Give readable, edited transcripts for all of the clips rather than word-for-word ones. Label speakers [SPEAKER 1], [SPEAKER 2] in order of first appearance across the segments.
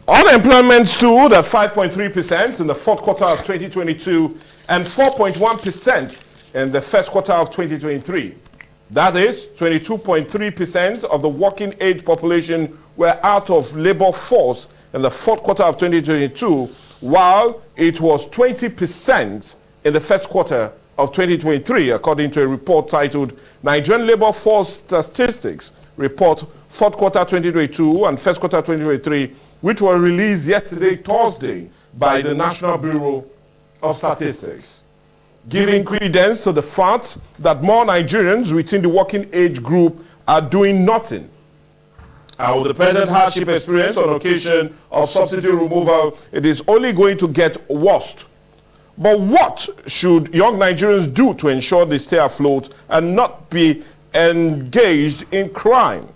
[SPEAKER 1] Unemployment stood at 5.3% in the fourth quarter of 2022 and 4.1% in the first quarter of 2023. That is, 22.3% of the working age population were out of labor force in the fourth quarter of 2022, while it was 20% in the first quarter of 2023, according to a report titled Nigerian Labor Force Statistics Report fourth quarter 2022 and first quarter 2023, which was released yesterday, Thursday, by the National Bureau of Statistics, giving credence to the fact that more Nigerians within the working age group are doing nothing. With the present hardship experience on occasion of subsidy removal, it is only going to get worse. But what should young Nigerians do to ensure they stay afloat and not be engaged in crime?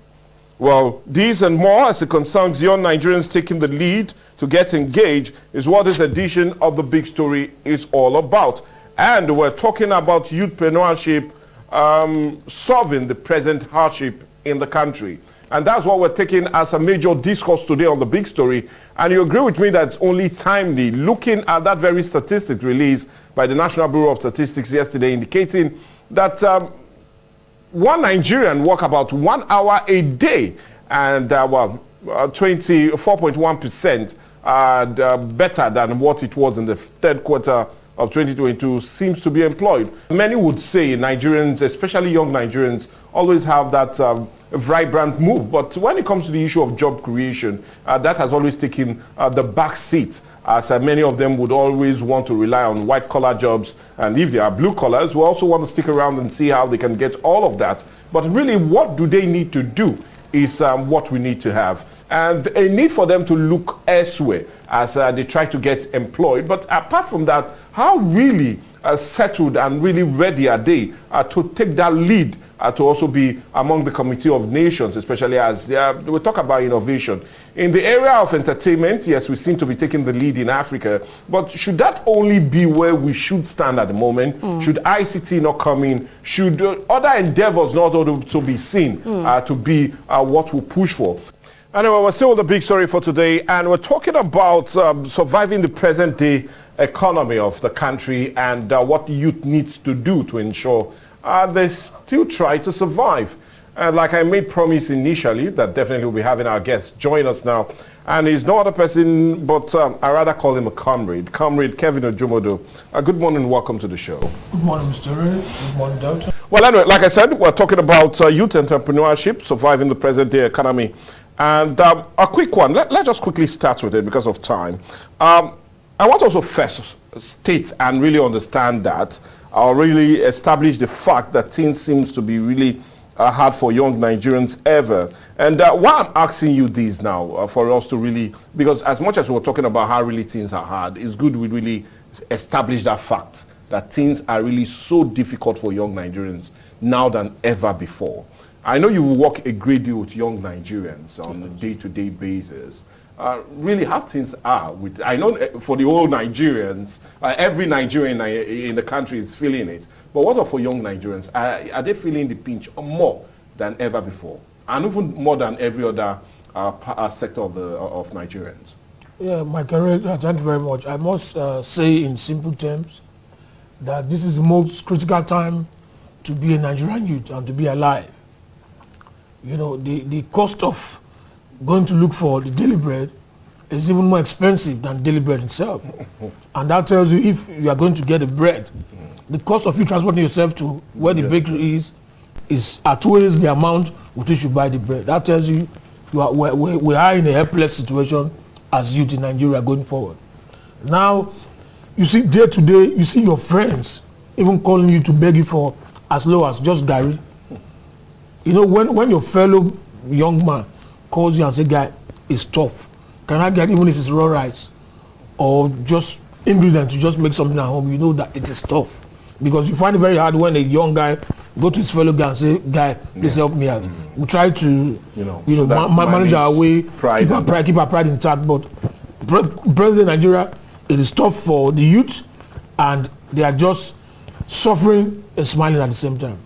[SPEAKER 1] Well, these and more, as it concerns young Nigerians taking the lead to get engaged, is what this edition of The Big Story is all about. And we're talking about youth prenuership solving the present hardship in the country. And that's what we're taking as a major discourse today on The Big Story. And you agree with me that it's only timely, looking at that very statistic released by the National Bureau of Statistics yesterday, indicating that one Nigerian work about 1 hour a day, and 24.1% better than what it was in the third quarter of 2022 seems to be employed. Many would say Nigerians, especially young Nigerians, always have that vibrant move, but when it comes to the issue of job creation, that has always taken the back seat, as many of them would always want to rely on white-collar jobs, and if they are blue-collars, we also want to stick around and see how they can get all of that. But really, what do they need to do is what we need to have, and a need for them to look elsewhere as they try to get employed. But apart from that, how really settled and really ready are they to take that lead, to also be among the Committee of Nations, especially as we talk about innovation. In the area of entertainment, yes, we seem to be taking the lead in Africa, but should that only be where we should stand at the moment? Should ICT not come in? Should other endeavors not also be seen to be what we push for? Anyway, we're still on The Big Story for today, and we're talking about surviving the present day economy of the country and what the youth needs to do to ensure they still try to survive. And like I made promise initially, that definitely we'll be having our guest join us now. And he's no other person, but I rather call him a comrade. Comrade Kevin Ojumodo. Good morning and welcome to the show.
[SPEAKER 2] Good morning, Mr. Ray. Good morning, Doctor.
[SPEAKER 1] Well, anyway, like I said, we're talking about youth entrepreneurship, surviving the present day economy. And a quick one. Let's just quickly start with it because of time. I want to also first state and really understand that, or really establish the fact that things seems to be really hard for young Nigerians ever. And why I'm asking you this now, for us to really, because as much as we're talking about how really things are hard, it's good we really establish that fact that things are really so difficult for young Nigerians now than ever before. I know you work a great deal with young Nigerians on a day-to-day basis. Really how things are with, I know for the old Nigerians, every Nigerian in the country is feeling it. But what are for young Nigerians? Are they feeling the pinch more than ever before? And even more than every other sector of Nigerians?
[SPEAKER 2] Yeah, Michael, thank you very much. I must say in simple terms that this is the most critical time to be a Nigerian youth and to be alive. You know, the cost of going to look for the daily bread is even more expensive than daily bread itself. And that tells you if you are going to get the bread, the cost of you transporting yourself to where the bakery is at ways the amount with which you buy the bread. That tells you we are in a helpless situation as youth in Nigeria going forward. Now, you see day to day, you see your friends even calling you to beg you for as low as just Gary. You know, when your fellow young man calls you and say, guy, it's tough. Can I get even if it's raw rice or just ingredients to just make something at home? You know that it is tough. Because you find it very hard when a young guy go to his fellow guy and say, guy, please help me out. We try to manage our way, keep our pride intact. But present Nigeria, it is tough for the youth and they are just suffering and smiling at the same time.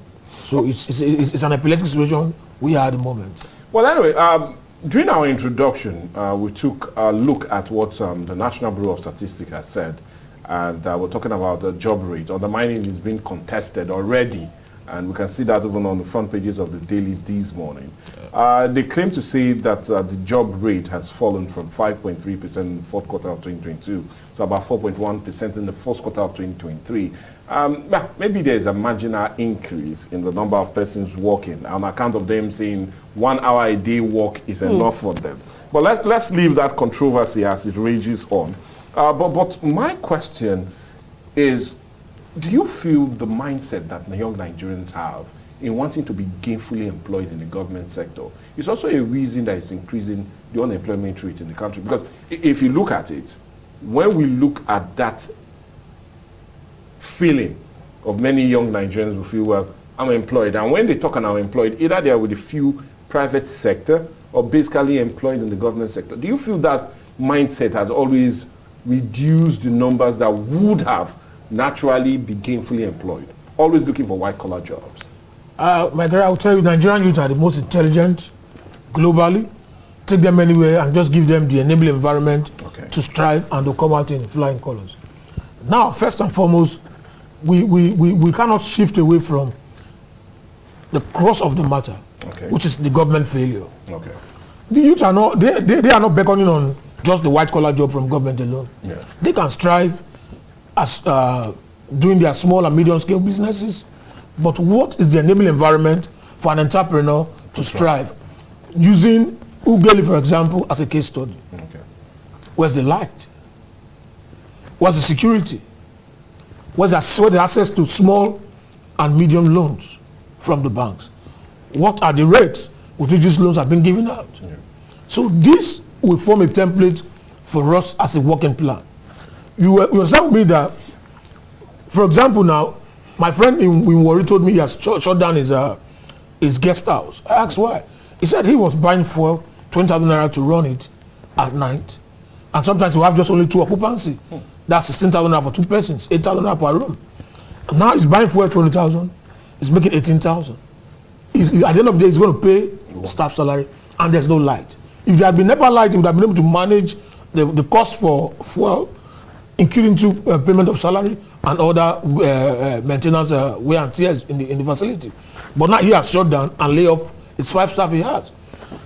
[SPEAKER 2] So it's an epileptic situation we are at the moment.
[SPEAKER 1] Well, anyway, During our introduction, we took a look at what the National Bureau of Statistics has said, and we're talking about the job rate. Undermining is being contested already, and we can see that even on the front pages of the dailies this morning. They claim to say that the job rate has fallen from 5.3% in the fourth quarter of 2022 to about 4.1% in the first quarter of 2023. Maybe there's a marginal increase in the number of persons working on account of them saying 1 hour a day work is enough for them. But let's leave that controversy as it rages on. But my question is, do you feel the mindset that the young Nigerians have in wanting to be gainfully employed in the government sector is also a reason that is increasing the unemployment rate in the country? Because if you look at it, when we look at that feeling of many young Nigerians who feel, well, I'm employed, and when they talk and I'm employed, either they are with a few private sector or basically employed in the government sector. Do you feel that mindset has always reduced the numbers that would have naturally be gainfully employed, always looking for white-collar jobs?
[SPEAKER 2] My dear, I will tell you, Nigerian youth are the most intelligent globally. Take them anywhere and just give them the enabling environment to strive and to come out in flying colors. Now, first and foremost, we cannot shift away from the cross of the matter, which is the government failure. The youth are not, they are not beckoning on just the white-collar job from government alone. They can strive as doing their small and medium-scale businesses, but what is the enabling environment for an entrepreneur to strive? Using Ugeli, for example, as a case study. Where's the light? Where's the security? Where's the access to small and medium loans from the banks? What are the rates with which these loans have been given out? So this will form a template for us as a working plan. You understand me that, for example, now, my friend in Warri told me he has shut down his guest house. I asked why. He said he was buying fuel, 20,000 naira to run it at night. And sometimes we have just only 2 occupancy. That's 16,000 naira for 2 persons, 8,000 naira per room. And now he's buying fuel 20,000. He's making 18,000. At the end of the day, he's going to pay staff salary, and there's no light. If there had been NEPA light, he would have been able to manage the cost for fuel, including payment of salary and other maintenance wear and tears in the facility. But now he has shut down and laid off his 5 staff he has.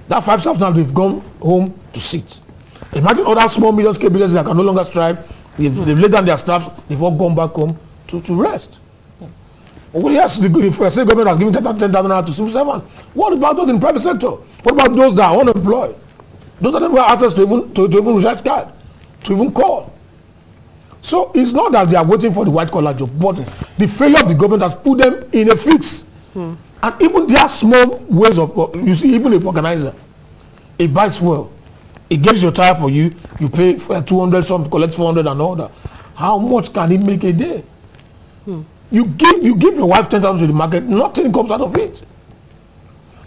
[SPEAKER 2] That 5 staff now, they've gone home to sit. Imagine other small medium-scale businesses that can no longer strive. They've laid down their staff, they've all gone back home to rest. Well, yes, the state government has given 10,000 naira to civil servants. What about those in the private sector? What about those that are unemployed? Those that don't have access to even recharge card, to even call. So it's not that they are waiting for the white-collar job, but the failure of the government has put them in a fix. And even their small ways of, you see, even if organizer, it buys fuel, it gets your tire for you, you pay 200, some collect 400 and all that. How much can it make a day? You give your wife 10,000 to the market, nothing comes out of it.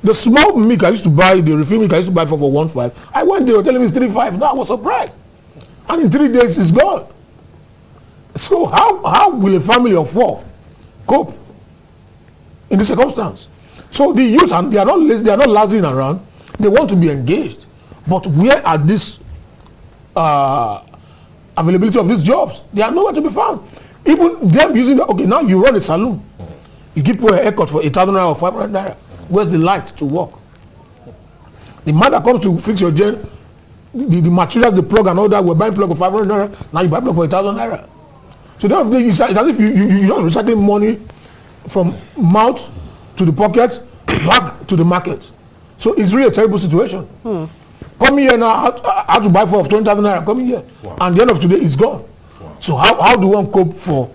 [SPEAKER 2] The small milk I used to buy, the refill milk I used to buy for 1.5, I went there, telling me it's 3.5. Now I was surprised. And in 3 days, it's gone. So how will a family of 4 cope in this circumstance? So the youth, they are not lazy, they are not lazing around. They want to be engaged. But where are this availability of these jobs? They are nowhere to be found. Even them using okay, now you run a saloon. You give people a haircut for 8,000 naira or 500 naira. Where's the light to work? The man that comes to fix your gen, the materials, the plug and all that, we're buying plug for 500 naira. Now you buy plug for 1,000 naira. So then it's as if you just recycling money from mouth to the pocket, back to the market. So it's really a terrible situation. Come here now, how to buy for 20,000 naira, come here. And the end of today, it's gone. So how do one cope for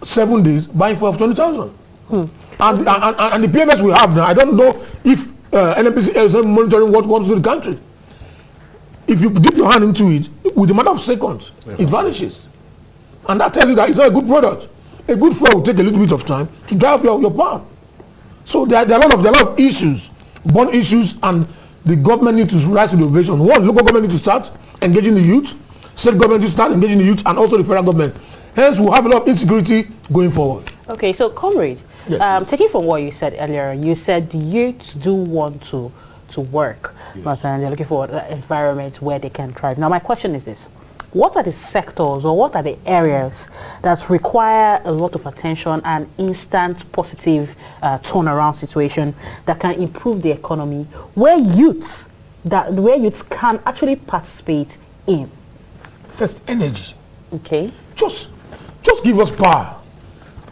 [SPEAKER 2] 7 days buying for 20,000? And the payments we have now, I don't know if NNPC is monitoring what comes to the country. If you dip your hand into it, with a matter of seconds, it vanishes. And that tells you that it's not a good product. A good fuel will take a little bit of time to dry off your palm. So there are a lot of issues, born issues, and the government needs to rise to the occasion. One, local government needs to start engaging the youth. State government needs to start engaging the youth, and also the federal government. Hence, we'll have a lot of insecurity going forward.
[SPEAKER 3] Okay, so comrade, taking from what you said earlier, you said the youth do want to to work, but they're looking for an environment where they can thrive. Now, my question is this. What are the sectors or what are the areas that require a lot of attention and instant positive turnaround situation that can improve the economy, where youths can actually participate in?
[SPEAKER 2] First, energy.
[SPEAKER 3] Okay.
[SPEAKER 2] Just give us power.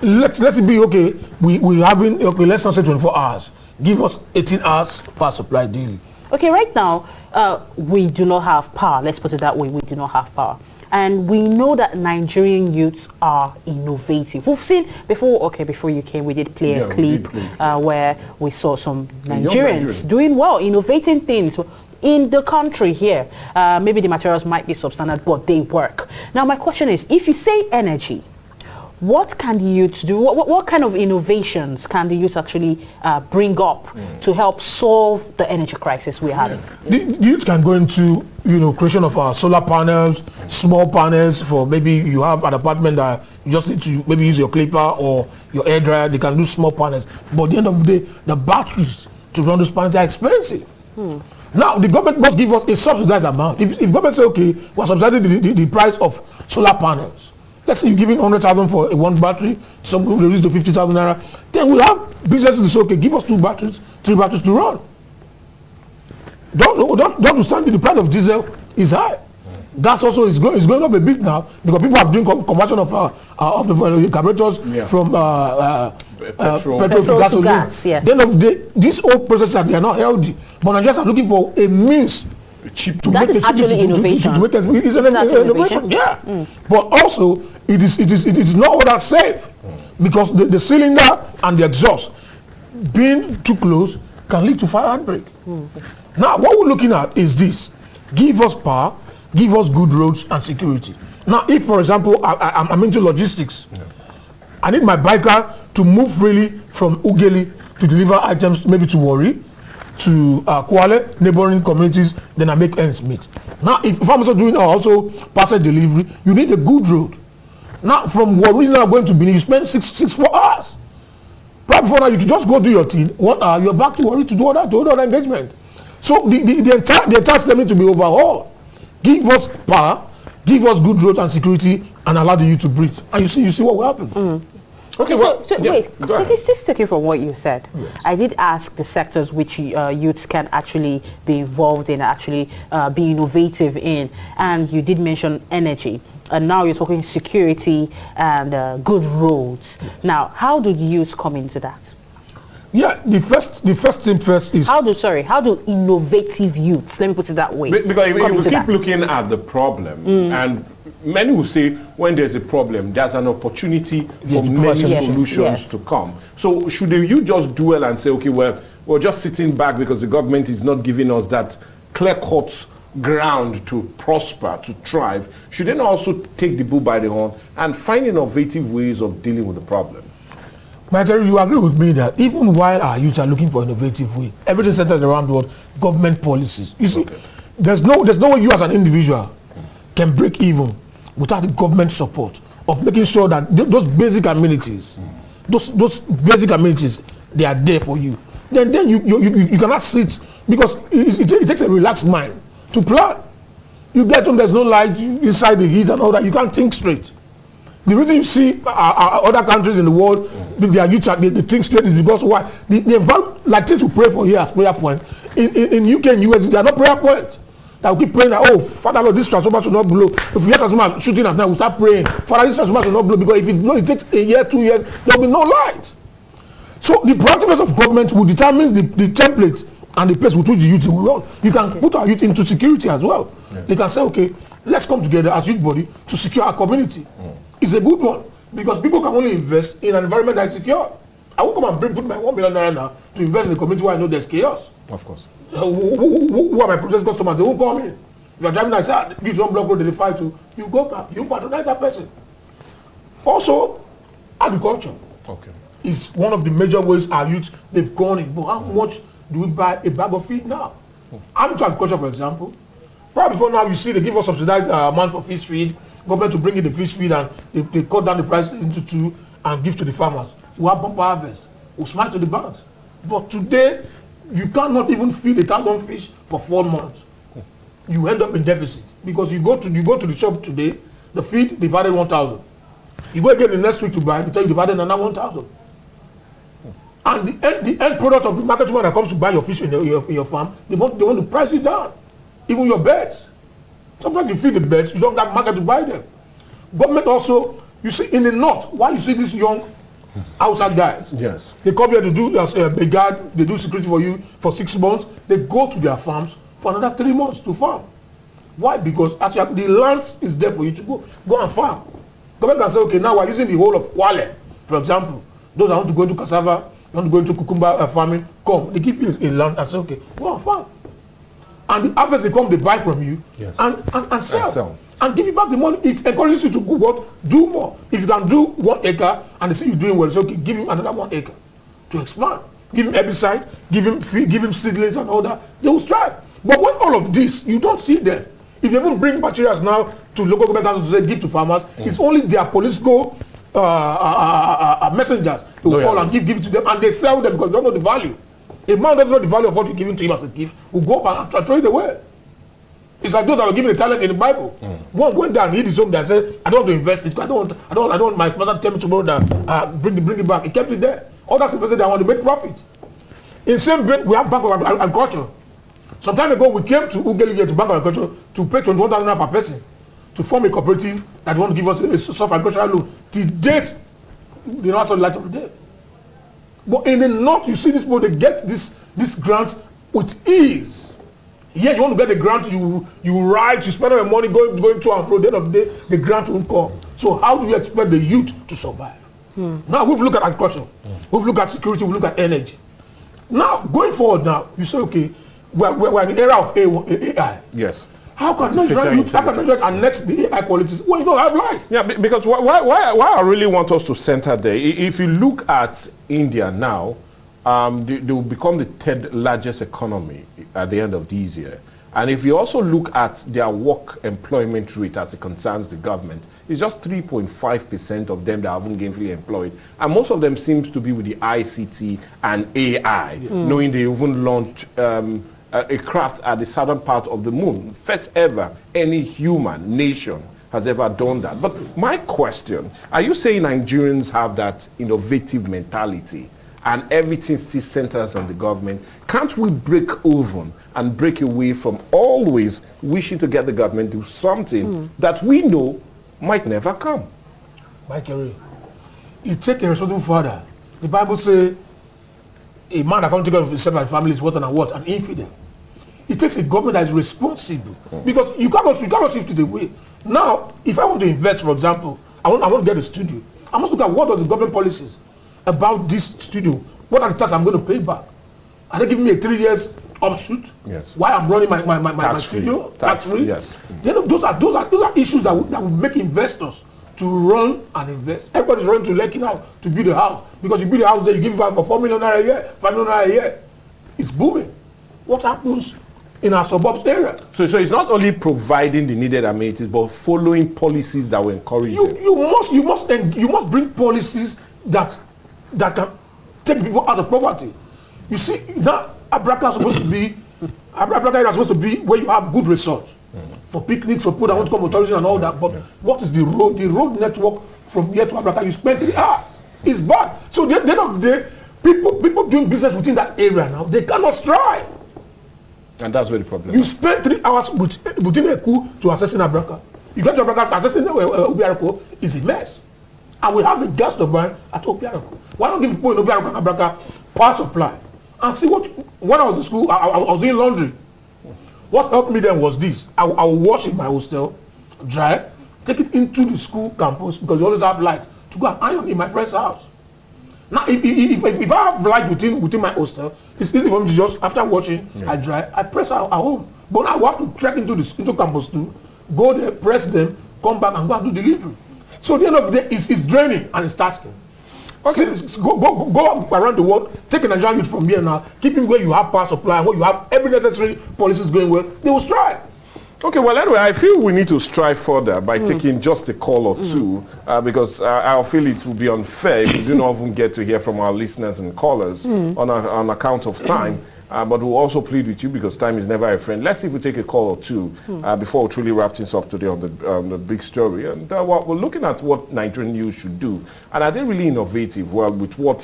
[SPEAKER 2] Let's it be okay. We having okay. Let's not say 24 hours. Give us 18 hours power supply daily.
[SPEAKER 3] Okay, right now we do not have power. Let's put it that way. We do not have power, and we know that Nigerian youths are innovative. We've seen before. Okay, before you came, we did play a clip where we saw some Nigerians doing well, innovating things in the country here. Maybe the materials might be substandard, but they work. Now, my question is, if you say energy, what can the youth do? What kind of innovations can the youth actually bring up to help solve the energy crisis we're having?
[SPEAKER 2] The youth can go into creation of solar panels, small panels for maybe you have an apartment that you just need to maybe use your clipper or your air dryer. They can do small panels, but at the end of the day, the batteries to run those panels are expensive. Now the government must give us a subsidized amount. If government say okay, we're subsidizing the price of solar panels. Let's say you're giving 100,000 for one battery, some will reduce to 50,000 naira. Then we have businesses to say, okay, give us 2 batteries, 3 batteries to run. Don't stand the price of diesel is high. Gas also is going up a bit now because people are doing conversion of the carburetors from petrol to gasoline. Then of the these old processes they are not healthy, but Nigerians are looking for a means.
[SPEAKER 3] That is actually innovation.
[SPEAKER 2] It's an innovation, yeah. But also, it is not all that safe because the cylinder and the exhaust being too close can lead to fire outbreak. Now, what we're looking at is this: give us power, give us good roads and security. Now, if, for example, I'm into logistics, I need my biker to move freely from Ugeli to deliver items maybe to Warri, to Kwale, neighboring communities, then I make ends meet. Now, if I'm also doing also parcel delivery, you need a good road. Now, from Warri now going to Benin, you spend 4 hours. Right before now, you can just go do your thing. 1 hour, you're back to Warri to do other engagement. So the entire system needs to be overhauled. Give us power, give us good roads and security, and allow the youth to breathe. And you see what will happen.
[SPEAKER 3] Okay, wait, just taking from what you said, I did ask the sectors which youths can actually be involved in, actually be innovative in, and you did mention energy, and now you're talking security and good roads. Now, how do the youths come into that?
[SPEAKER 2] Yeah, the first thing first is
[SPEAKER 3] how do innovative youths, let me put it that way,
[SPEAKER 1] because if we keep looking at the problem, and many will say when there's a problem, there's an opportunity for many solutions to come. So should you just dwell and say, okay, well, we're just sitting back because the government is not giving us that clear-cut ground to prosper, to thrive? Should they not also take the bull by the horn and find innovative ways of dealing with the problem?
[SPEAKER 2] Michael, you agree with me that even while our youth are looking for innovative way, everything centered around what government policies. You see, there's no way you as an individual can break even without the government support of making sure that those basic amenities, those basic amenities, they are there for you. Then you cannot sit because it takes a relaxed mind to plan. You get home, there's no light inside the heat and all that. You can't think straight. The reason you see other countries in the world, their youth they think straight is because why? The environment, like things we pray for here as prayer point. In UK and US, they are not prayer points. That we keep praying that, oh, Father Lord, this transformer should not blow. If we hear transformer shooting at night, we start praying, Father, this transformer should not blow, because if it blows, it takes a year, 2 years, there will be no light. So the proactiveness of government will determine the template and the place with which the youth will run. You can put our youth into security as well. They can say, okay, let's come together as youth body to secure our community. It's a good one because people can only invest in an environment that is secure. I won't come and put my 1 million naira now to invest in a community where I know there's chaos.
[SPEAKER 1] Of course.
[SPEAKER 2] Who are my potential customers? They won't come in. If you're driving and say, use one block road, they fight you, you go back, you patronize that person. Also, agriculture is one of the major ways our youth, they've gone in. But how much do we buy a bag of feed now? I'm into agriculture, for example. Probably before now, you see they give us subsidized amount for fish feed, government to bring in the fish feed, and they cut down the price into 2 and give to the farmers. We have bumper harvest. We smile to the banks. But today, You cannot even feed 1,000 fish for 4 months. You end up in deficit because you go to the shop today, the feed divided 1,000. You go again the next week to buy, they tell you divided another 1,000. And the end product of the market woman that comes to buy your fish in your farm, they want to price it down. Even your birds. Sometimes you feed the birds, you don't have market to buy them. Government also, you see in the north, why you see these young outside guys?
[SPEAKER 1] Yes.
[SPEAKER 2] They come here to do a guard, they do security for you for 6 months. They go to their farms for another 3 months to farm. Why? Because the land is there for you to go and farm. Government can say, okay, now we're using the whole of Kwale, for example. Those that want to go into cassava, you want to go into cucumber farming, come. They give you a land and say, okay, go and farm. And the harvest they come, they buy from you and sell. And give you back the money. It encourages you to go what? Do more. If you can do 1 acre and they see you doing well, so okay, give him another 1 acre to expand. Give him herbicide, give him seedlings and all that. They will strive. But when all of this, you don't see them. If you even bring materials now to local government councils to say give to farmers, it's only their political messengers to call and give it to them, and they sell them because they don't know the value. A man doesn't know the value of what you're giving to him as a gift, will go up and throw it away. It's like those that were given a talent in the Bible. One went down, he did something and said, I don't want to invest it. I don't want my master tell me tomorrow that bring it back. He kept it there. Others invested, I want to make profit. In same vein, we have Bank of Agriculture. Some time ago, we came to Ugeli to Bank of Agriculture to pay 21,000 naira per person to form a cooperative that want to give us a soft agricultural loan. To date, they don't have light of the day. But in the north, you see this people, they get this grant with ease. Yeah, you want to get the grant, you write, you spend all your money going to and fro. At the end of the day, the grant won't come. So how do you expect the youth to survive? Now we've looked at agriculture, we've looked at security, we've looked at energy. Now going forward, now you say, okay, we're in the era of AI.
[SPEAKER 1] Yes.
[SPEAKER 2] How can Nigeria annex the AI qualities when you don't have light?
[SPEAKER 1] Yeah, because why I really want us to center there, if you look at India now, they will become the 3rd largest economy at the end of this year. And if you also look at their work employment rate as it concerns the government, it's just 3.5% of them that are even gainfully employed. And most of them seems to be with the ICT and AI, knowing they even launched a craft at the southern part of the moon. First ever any human nation has ever done that. But my question, are you saying Nigerians have that innovative mentality and everything still centers on the government? Can't we break over and break away from always wishing to get the government to do something that we know might never come?
[SPEAKER 2] Michael, you take a responsible father. The Bible says a man that can't take care of himself and family is what and what? An infidel. It takes a government that is responsible because you cannot shift it away. Now, if I want to invest, for example, I want to get a studio. I must look at what are the government policies about this studio. What are the taxes I'm going to pay back? Are they giving me a 3 years offshoot?
[SPEAKER 1] Yes.
[SPEAKER 2] Why I'm running my studio tax free?
[SPEAKER 1] Yes.
[SPEAKER 2] Those are issues that will make investors to run and invest. Everybody's running to Lekki now to build a house because you build a house there, you give it back for 4 million naira a year, 5 million naira a year. It's booming. What happens in our suburbs area?
[SPEAKER 1] So it's not only providing the needed amenities, but following policies that will encourage them.
[SPEAKER 2] You must bring policies that can take people out of poverty. You see, now Abraka is supposed to be where you have good resorts for picnics, for people that want to come for tourism and all that. But what is the road? The road network from here to Abraka, you spend 3 hours. It's bad. So at the end of the day, people doing business within that area now, they cannot strive.
[SPEAKER 1] And that's where the problem
[SPEAKER 2] You
[SPEAKER 1] is.
[SPEAKER 2] spend 3 hours within Eku to assessing Abraka. You get to Abraka to assessing Obiarako, it's a mess. And we have the gas turbine at Obiarako. Why not give people in Obiarako and Abraka power supply? And see when I was in school, I was doing laundry. What helped me then was this. I will wash in my hostel, dry, take it into the school campus because you always have light to go and iron in my friend's house. Now, if I have light within my hostel, it's easy for me to just, after washing, I dry, I press at home. But now I have to trek into campus too, go there, press them, come back and go and do delivery. So at the end of the day, it's draining and it's tasking. Okay. Go around the world, take a Nigerian youth from here now, keep him where you have power supply and where you have every necessary policies going well, they will strive.
[SPEAKER 1] Okay, well, anyway, I feel we need to strive further by taking just a call or two because I feel it will be unfair if we do not even get to hear from our listeners and callers on account of time. but we'll also plead with you because time is never a friend. Let's see if we take a call or two before we truly wrap things up today on the big story. And we're looking at what Nigerian youth should do. And are they really innovative? Well, with what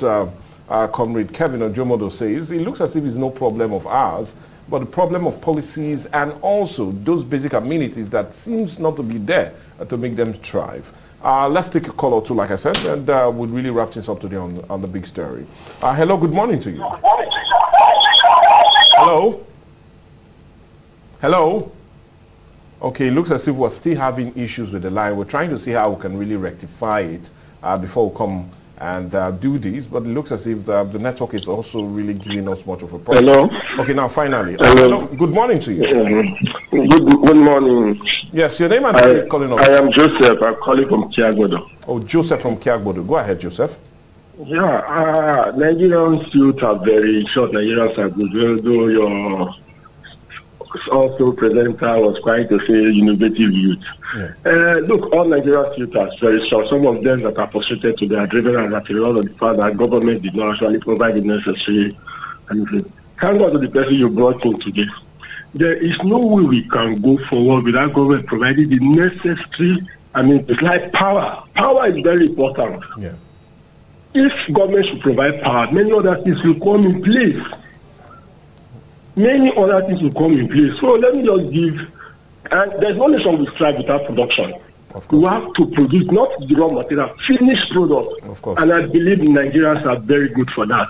[SPEAKER 1] Comrade Kevin Ojomodo says, it looks as if it's no problem of ours, but the problem of policies and also those basic amenities that seems not to be there to make them thrive. Let's take a call or two, like I said, and we'll really wrap things up today on the big story. Hello, good morning to you. Hello? Hello? Okay, it looks as if we're still having issues with the line. We're trying to see how we can really rectify it before we come and do this, but it looks as if the network is also really giving us much of a problem.
[SPEAKER 4] Hello?
[SPEAKER 1] Okay, now finally.
[SPEAKER 4] Hello?
[SPEAKER 1] Good morning to you.
[SPEAKER 4] Good morning.
[SPEAKER 1] Yes, your name and where you're calling us.
[SPEAKER 4] I am Joseph. I'm calling from Kiagbodo.
[SPEAKER 1] Oh, Joseph from Kiagbodo. Go ahead, Joseph.
[SPEAKER 4] Yeah, Nigerians youth are very short. Nigerians are good. Though your also presenter was trying to say innovative youth. Yeah. Look, all Nigerians youth are very short. Some of them that are frustrated today are driven as a result of the fact that government did not actually provide the necessary. Thank God to the person you brought in today. There is no way we can go forward without government providing the necessary. It's like power. Power is very important.
[SPEAKER 1] Yeah.
[SPEAKER 4] If government should provide power, many other things will come in place. Many other things will come in place. So let me just give, and there's no nation will strive without production. You have to produce not the raw material, finished product.
[SPEAKER 1] Of course.
[SPEAKER 4] And I believe Nigerians are very good for that.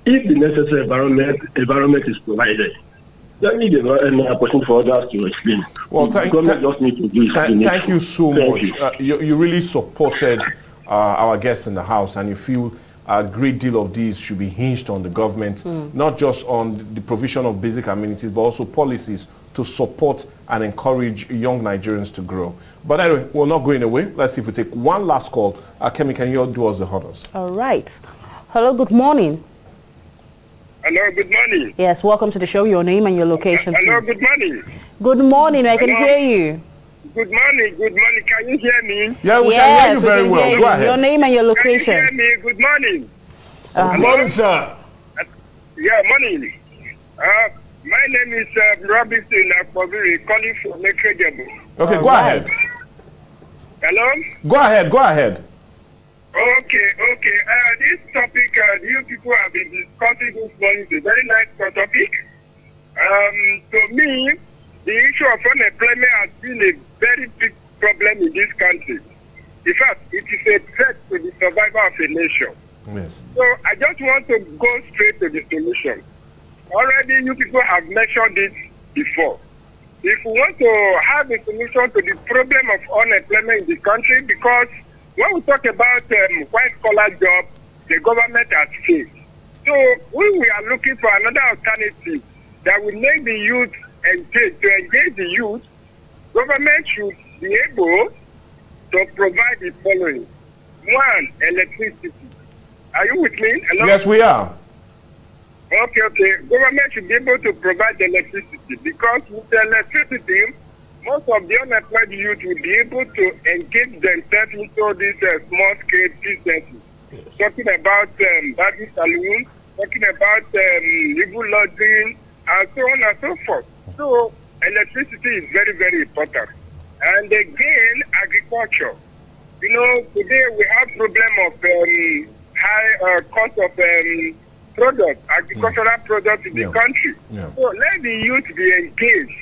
[SPEAKER 4] If the necessary environment is provided, let me give an opportunity for others to explain.
[SPEAKER 1] Well,
[SPEAKER 4] thank you
[SPEAKER 1] so much. You really supported our guests in the house, and you feel a great deal of these should be hinged on the government, not just on the provision of basic amenities, but also policies to support and encourage young Nigerians to grow. But anyway, we're not going away. Let's see if we take one last call. Kemi, can you do us the honors?
[SPEAKER 3] All right. Hello, good morning.
[SPEAKER 5] Hello, good morning.
[SPEAKER 3] Yes, welcome to the show. Your name and your location,
[SPEAKER 5] Hello,
[SPEAKER 3] please.
[SPEAKER 5] good morning.
[SPEAKER 3] Good morning. I can hear you.
[SPEAKER 5] Good morning. Can you hear me?
[SPEAKER 1] Yeah, we can hear you very well. Go ahead.
[SPEAKER 3] Your name and your location.
[SPEAKER 5] Can you hear me? Good morning.
[SPEAKER 2] Good morning, sir.
[SPEAKER 5] Yeah, morning. My name is Robinson Akpobiri, calling from Mekrejebo.
[SPEAKER 1] Okay, go ahead.
[SPEAKER 5] Hello?
[SPEAKER 1] Go ahead.
[SPEAKER 5] Okay. This topic, you people have been discussing this morning, is a very nice topic. To me, the issue of unemployment has been a very big problem in this country. In fact, it is a threat to the survival of a nation.
[SPEAKER 1] Yes.
[SPEAKER 5] So I just want to go straight to the solution. Already you people have mentioned it before. If we want to have a solution to the problem of unemployment in the country, because when we talk about white-collar jobs, the government has failed. So we are looking for another alternative that will make the youth engage. To engage the youth, government should be able to provide the following. One, electricity. Are you with me? Hello?
[SPEAKER 1] Yes, we are.
[SPEAKER 5] Okay. Government should be able to provide electricity, because with the electricity, most of the unemployed youth will be able to engage themselves into these small-scale businesses. Yes. Talking about barbie saloon, talking about legal lodging, and so on and so forth. So electricity is very, very important. And again, agriculture. You know, today we have problem of high cost of agricultural products in the country. Yeah. So let the youth be engaged.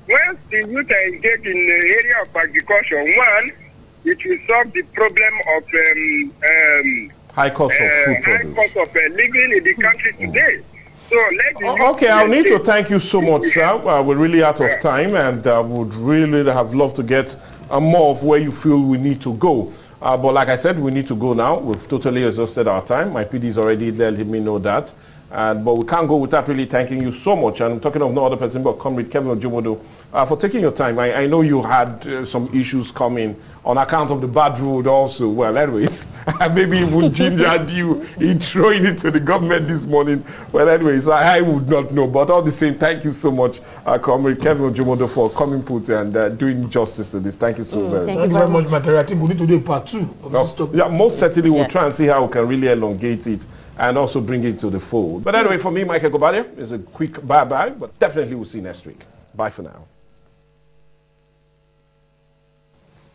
[SPEAKER 5] Once the youth are engaged in the area of agriculture, one, it will solve the problem of
[SPEAKER 1] high cost of
[SPEAKER 5] living in the country today. So let the
[SPEAKER 1] okay, I'll need to thank you so much, sir. We're really out of time, and would really have loved to get more of where you feel we need to go. But like I said, we need to go now. We've totally exhausted our time. My PD is already letting me know that. But we can't go without really thanking you so much. And I'm talking of no other person but Comrade Kevin Ojomodo for taking your time. I know you had some issues coming on account of the bad road also. Well, anyways, maybe even gingered you in throwing it to the government this morning. Well, anyways, I would not know. But all the same, thank you so much, Comrade Kevin Ojomodo, for coming put and doing justice to this. Thank you so very much.
[SPEAKER 2] Thank you very much, Materi. I think we need to do a part 2 of this topic.
[SPEAKER 1] Yeah, most certainly we'll try and see how we can really elongate it and also bring it to the fold. But anyway, for me, Michael Gobadia, is a quick bye-bye, but definitely we'll see you next week. Bye for now.